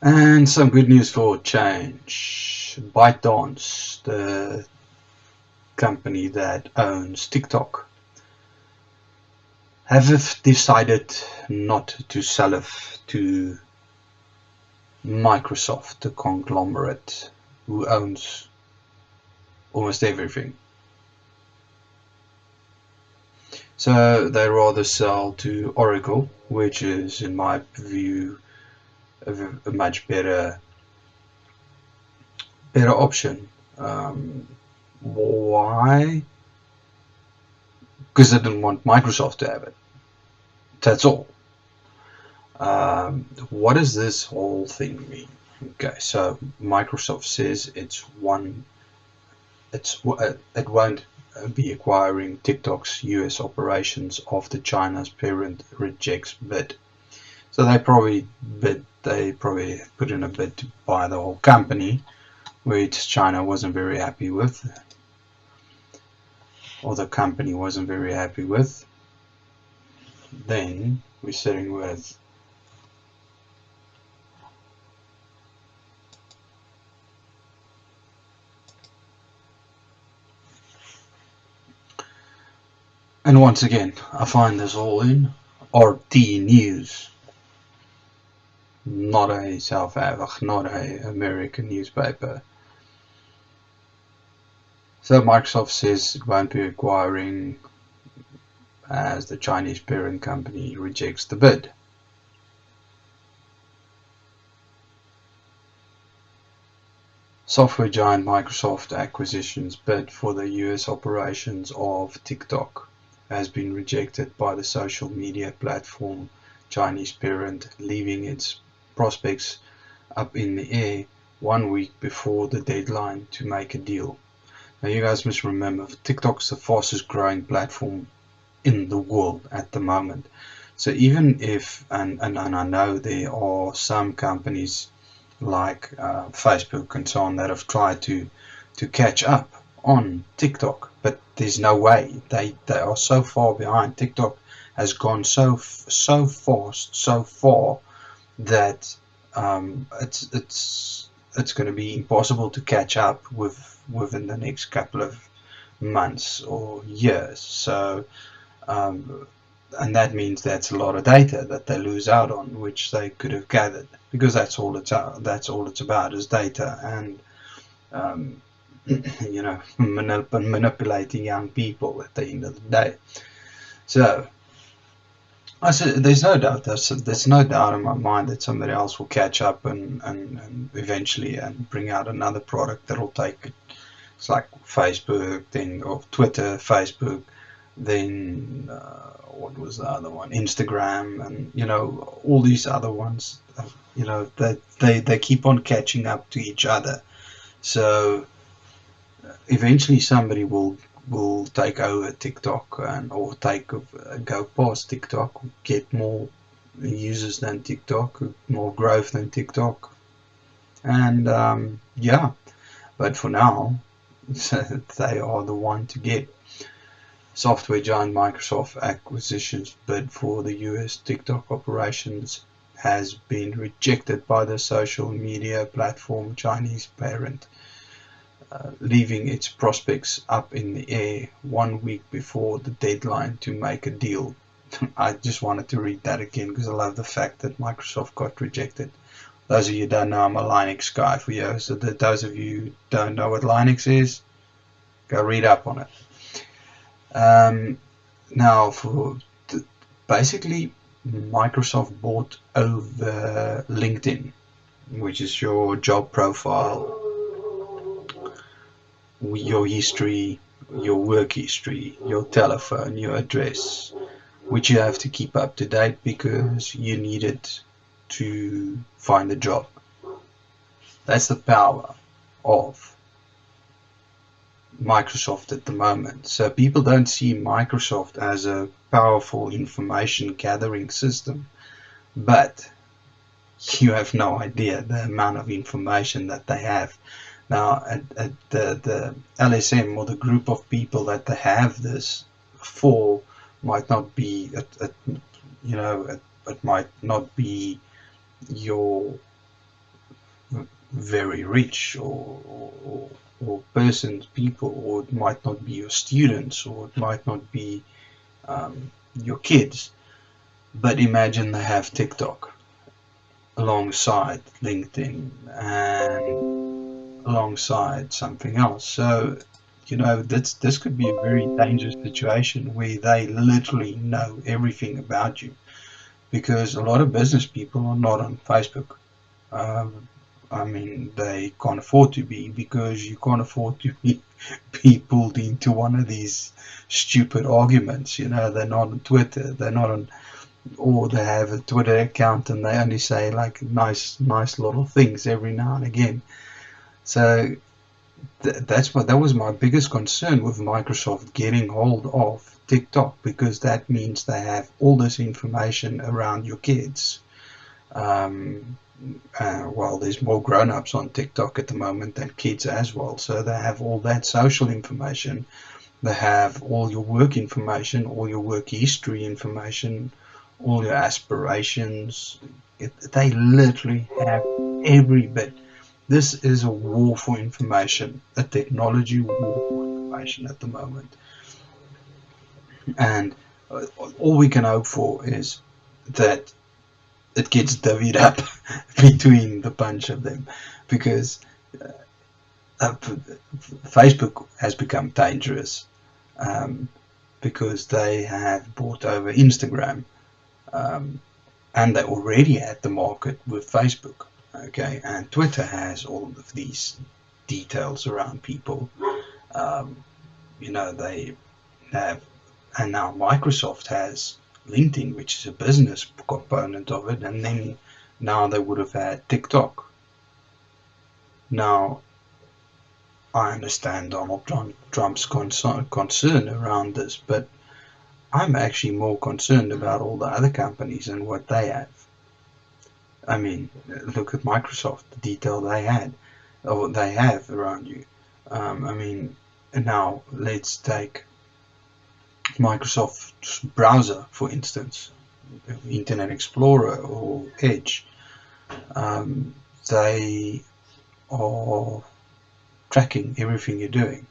And some good news for change. ByteDance, the company that owns TikTok, have decided not to sell it to Microsoft, the conglomerate who owns almost everything. So they rather sell to Oracle, which is, in my view, a much better option. Why? Because they didn't want Microsoft to have it. That's all. What does this whole thing mean? Okay, so Microsoft says it won't be acquiring TikTok's US operations after China's parent rejects bid. So they probably put in a bid to buy the whole company, which China wasn't very happy with, or the company wasn't very happy with. Then we're sitting with and once again, I find this all in RT News, not a South African, not a American newspaper. So Microsoft says it won't be acquiring as the Chinese parent company rejects the bid. Software giant Microsoft acquisition's bid for the US operations of TikTok has been rejected by the social media platform Chinese parent, leaving its prospects up in the air 1 week before the deadline to make a deal. Now you guys must remember, TikTok's the fastest growing platform in the world at the moment. So even if, and I know there are some companies like Facebook and so on that have tried to catch up on TikTok, but there's no way. They are so far behind. TikTok has gone so fast, so far that it's going to be impossible to catch up within the next couple of months or years. So and that means that's a lot of data that they lose out on, which they could have gathered, because that's all it's about is data and manipulating young people at the end of the day. So I said, there's no doubt in my mind that somebody else will catch up and eventually and bring out another product that'll take it. It's like Facebook, then or Twitter, Facebook, then what was the other one? Instagram, and all these other ones. They keep on catching up to each other. So eventually somebody will take over TikTok or go past TikTok, get more users than TikTok, more growth than TikTok, and yeah. But for now, they are the one to get. Software giant Microsoft acquisitions bid for the US TikTok operations has been rejected by the social media platform Chinese parent, leaving its prospects up in the air 1 week before the deadline to make a deal. I just wanted to read that again because I love the fact that Microsoft got rejected. Those of you who don't know, I'm a Linux guy for years. So those of you who don't know what Linux is, go read up on it. Now, basically, Microsoft bought over LinkedIn, which is your job profile, your history, your work history, your telephone, your address, which you have to keep up to date because you need it to find a job. That's the power of Microsoft at the moment. So people don't see Microsoft as a powerful information gathering system, but you have no idea the amount of information that they have. Now, at the LSM, or the group of people that they have this for, might not be, it might not be your very rich, or persons, people, or it might not be your students, or it might not be your kids. But imagine they have TikTok alongside LinkedIn and alongside something else. So, this could be a very dangerous situation where they literally know everything about you, because a lot of business people are not on Facebook. I mean, they can't afford to be, because you can't afford to be pulled into one of these stupid arguments. They're not on Twitter, they're not on, or they have a Twitter account and they only say like nice little things every now and again. So that was my biggest concern with Microsoft getting hold of TikTok, because that means they have all this information around your kids. Well, there's more grown-ups on TikTok at the moment than kids as well, so they have all that social information. They have all your work information, all your work history information, all your aspirations. They literally have every bit. This is a war for information, a technology war for information at the moment. And all we can hope for is that it gets divvied up between the bunch of them, because Facebook has become dangerous, because they have bought over Instagram, and they already had the market with Facebook. Okay, and Twitter has all of these details around people. They have, and now Microsoft has LinkedIn, which is a business component of it, and then now they would have had TikTok. Now, I understand Donald Trump's concern around this, but I'm actually more concerned about all the other companies and what they have. I mean, look at Microsoft, the detail they had, or they have around you. I mean, now let's take Microsoft's browser, for instance, Internet Explorer or Edge. They are tracking everything you're doing.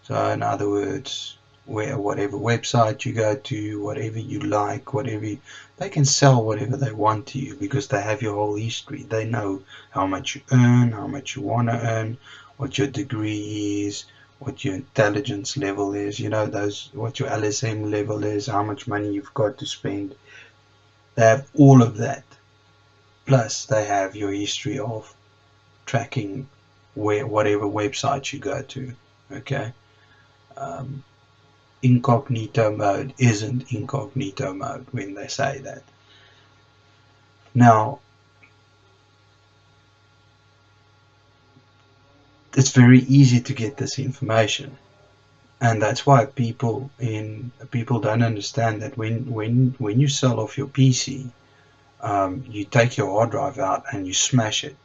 So in other words, whatever website you go to, whatever you like, they can sell whatever they want to you, because they have your whole history. They know how much you earn, how much you want to earn, what your degree is, what your intelligence level is, what your LSM level is, how much money you've got to spend. They have all of that. Plus, they have your history of tracking whatever website you go to. Okay. Incognito mode isn't incognito mode when they say that. Now, it's very easy to get this information, and that's why people don't understand that when you sell off your PC, you take your hard drive out and you smash it.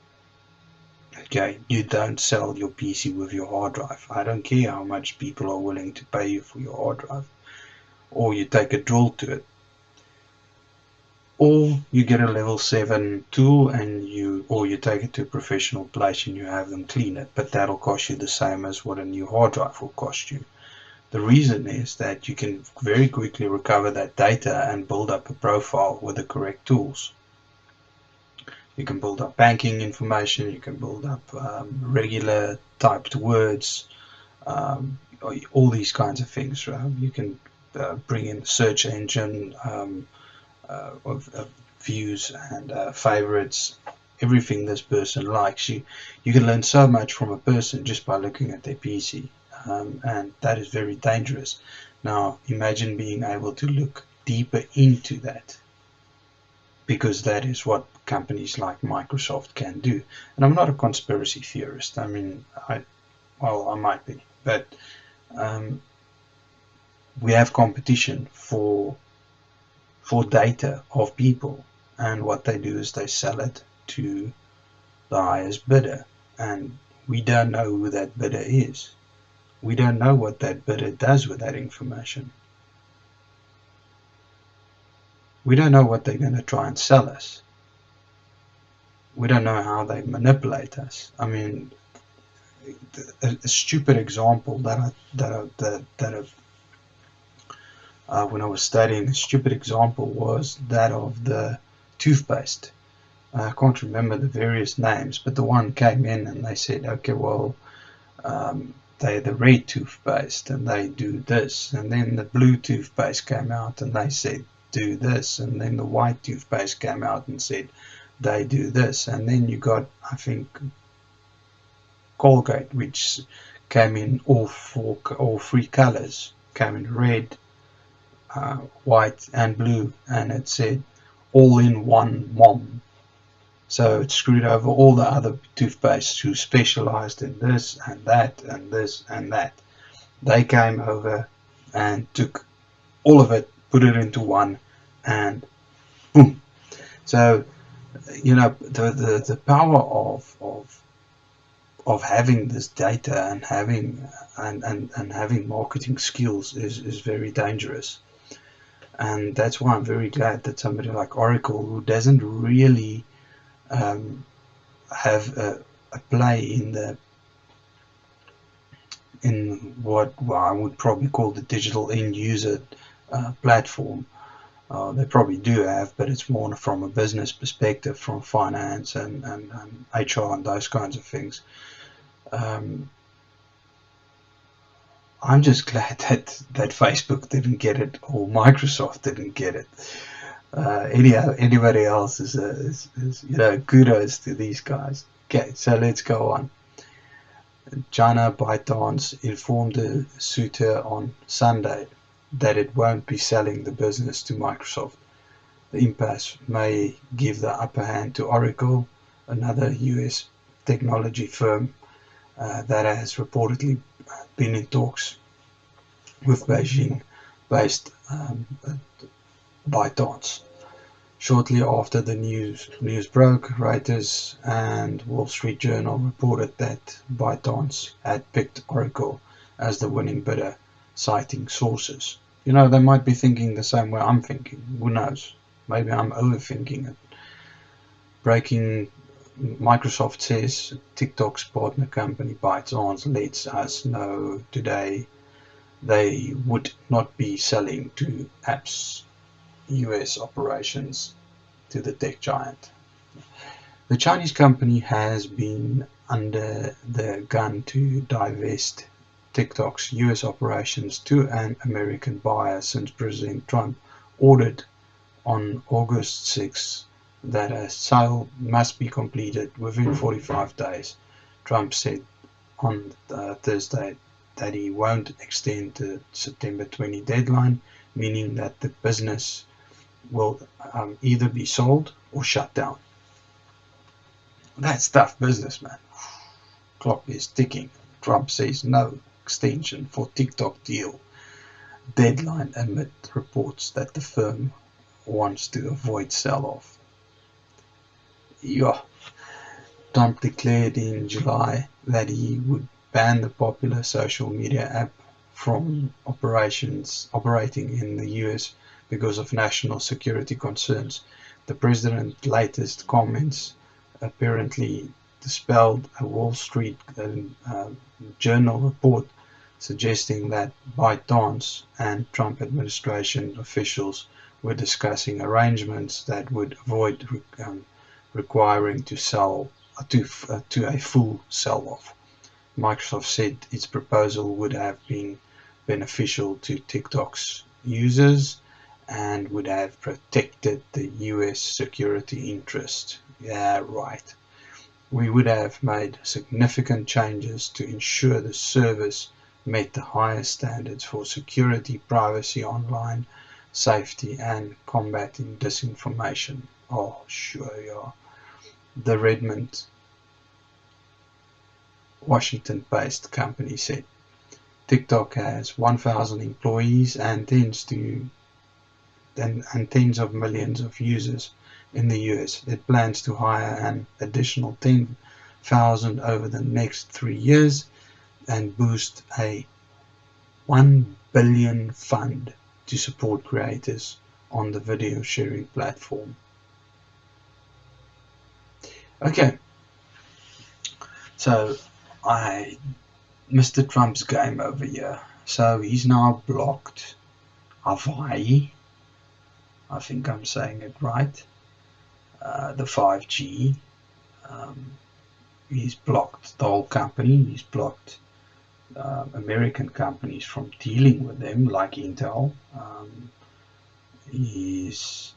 Okay, you don't sell your PC with your hard drive. I don't care how much people are willing to pay you for your hard drive. Or you take a drill to it. Or you get a level 7 tool or you take it to a professional place and you have them clean it. But that'll cost you the same as what a new hard drive will cost you. The reason is that you can very quickly recover that data and build up a profile with the correct tools. You can build up banking information, you can build up regular typed words, all these kinds of things. You can bring in search engine of views and favorites, everything this person likes. You can learn so much from a person just by looking at their PC, and that is very dangerous. Now, imagine being able to look deeper into that, because that is what companies like Microsoft can do. And I'm not a conspiracy theorist. I mean, I might be, but we have competition for data of people, and what they do is they sell it to the highest bidder, and we don't know who that bidder is. We don't know what that bidder does with that information. We don't know what they're going to try and sell us. We don't know how they manipulate us. I mean, a stupid example when I was studying, a stupid example was that of the toothpaste. I can't remember the various names, but the one came in and they said, okay, well, they're the red toothpaste and they do this, and then the blue toothpaste came out and they said do this, and then the white toothpaste came out and said they do this, and then you got, I think, Colgate, which came in all three colors, came in red, white and blue, and it said all in one mom. So it screwed over all the other toothpastes who specialized in this and that and this and that. They came over and took all of it, put it into one, and boom. So, you know, the power of having this data and having marketing skills is very dangerous. And that's why I'm very glad that somebody like Oracle, who doesn't really have a play in what I would probably call the digital end user platform. They probably do have, but it's more from a business perspective, from finance and HR and those kinds of things. I'm just glad that Facebook didn't get it, or Microsoft didn't get it. Anybody else is kudos to these guys. Okay, so let's go on. China ByteDance informed the suitor on Sunday that it won't be selling the business to Microsoft. The impasse may give the upper hand to Oracle, another US technology firm that has reportedly been in talks with Beijing-based ByteDance. Shortly after the news broke, Reuters and Wall Street Journal reported that ByteDance had picked Oracle as the winning bidder, citing sources. You know, they might be thinking the same way I'm thinking. Who knows? Maybe I'm overthinking it. Breaking, Microsoft says TikTok's partner company ByteDance lets us know today they would not be selling to apps US operations to the tech giant. The Chinese company has been under the gun to divest TikTok's US operations to an American buyer since President Trump ordered on August 6 that a sale must be completed within 45 days. Trump said on Thursday that he won't extend the September 20 deadline, meaning that the business will either be sold or shut down. That's tough business, man. Clock is ticking. Trump says no extension for TikTok deal deadline amid reports that the firm wants to avoid sell-off. Yeah. Trump declared in July that he would ban the popular social media app from operating in the US because of national security concerns. The president's latest comments apparently dispelled a Wall Street Journal report suggesting that ByteDance and Trump administration officials were discussing arrangements that would avoid requiring to sell to a full sell-off. Microsoft said its proposal would have been beneficial to TikTok's users and would have protected the US security interest. Yeah, right. We would have made significant changes to ensure the service met the highest standards for security, privacy, online safety, and combating disinformation. Oh, sure, yeah. The Redmond, Washington-based company said TikTok has 1,000 employees and tens of millions of users in the US. It plans to hire an additional 10,000 over the next 3 years and boost a $1 billion fund to support creators on the video sharing platform. Okay, so Mr. Trump's game over here. So he's now blocked Hawaii. I think I'm saying it right. The 5G. Um, he's blocked the whole company. He's blocked American companies from dealing with them, like Intel. He's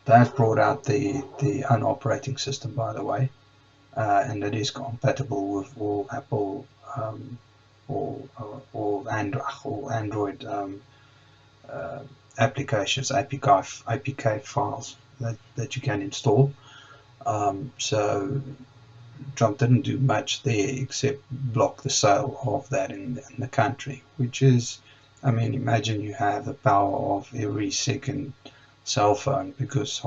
They've brought out the own operating system, by the way, and it is compatible with all Apple or Android uh, applications, APK files that you can install. So Trump didn't do much there except block the sale of that in the country, which is, I mean, imagine you have the power of every second cell phone because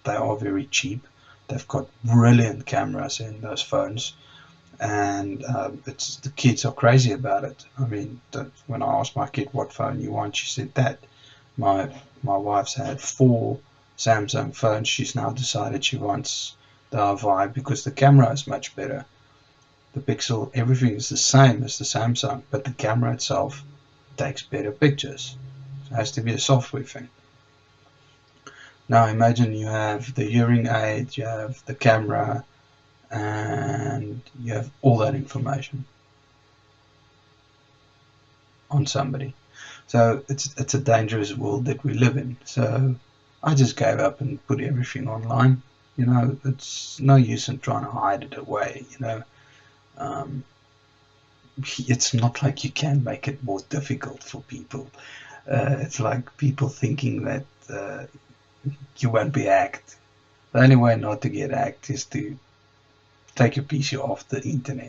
they are very cheap. They've got brilliant cameras in those phones, and it's the kids are crazy about it. I mean, when I asked my kid what phone you want, she said that. My wife's had 4 Samsung phones. She's now decided she wants the Vibe because the camera is much better. The pixel, everything is the same as the Samsung, but the camera itself takes better pictures. It has to be a software thing. Now imagine you have the hearing aid, you have the camera, and you have all that information on somebody. So it's a dangerous world that we live in. So I just gave up and put everything online. It's no use in trying to hide it away. Um, it's not like you can make it more difficult for people. It's like people thinking that you won't be hacked. The only way not to get hacked is to take your PC off the internet.